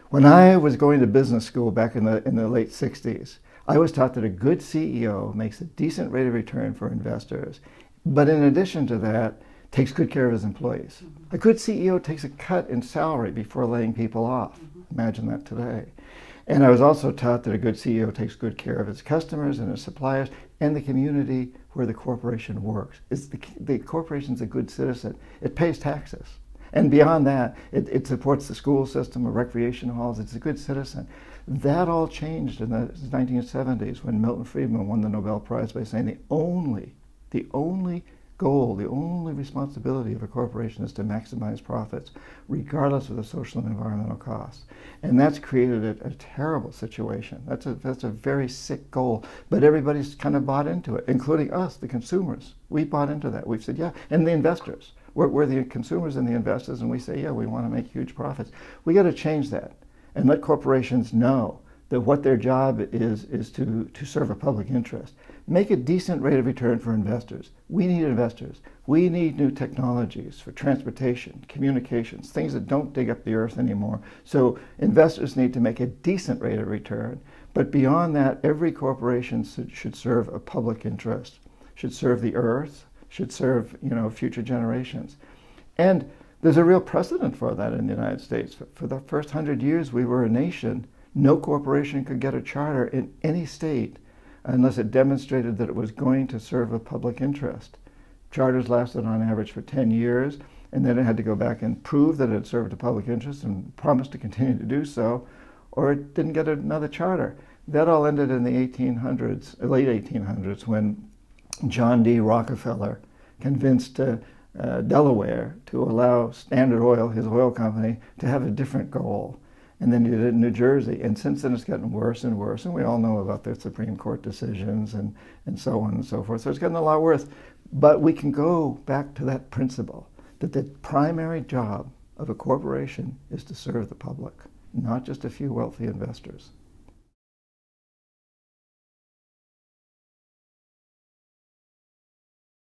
When I was going to business school back in the late 60s, I was taught that a good CEO makes a decent rate of return for investors, but in addition to that, takes good care of his employees. A good CEO takes a cut in salary before laying people off. Imagine that today. And I was also taught that a good CEO takes good care of his customers and his suppliers and the community where the corporation works. The corporation's a good citizen. It pays taxes. And beyond that, it supports the school system or recreation halls. It's a good citizen. That all changed in the 1970s when Milton Friedman won the Nobel Prize by saying the only goal, the only responsibility of a corporation is to maximize profits, regardless of the social and environmental costs. And that's created a terrible situation. That's a very sick goal, but everybody's kind of bought into it, including us, the consumers. We bought into that. We've said, yeah, and the investors. We're the consumers and the investors, and we say, yeah, we want to make huge profits. We got to change that and let corporations know that what their job is to serve a public interest. Make a decent rate of return for investors. We need investors. We need new technologies for transportation, communications, things that don't dig up the earth anymore. So investors need to make a decent rate of return. But beyond that, every corporation should serve a public interest, should serve the earth, should serve, future generations. And there's a real precedent for that in the United States. For the first 100 years we were a nation, no corporation could get a charter in any state unless it demonstrated that it was going to serve a public interest. Charters lasted on average for 10 years, and then it had to go back and prove that it served a public interest and promise to continue to do so, or it didn't get another charter. That all ended in the late 1800s, when John D. Rockefeller convinced Delaware to allow Standard Oil, his oil company, to have a different goal. And then he did it in New Jersey. And since then it's gotten worse and worse. And we all know about the Supreme Court decisions and so on and so forth. So it's gotten a lot worse. But we can go back to that principle that the primary job of a corporation is to serve the public, not just a few wealthy investors.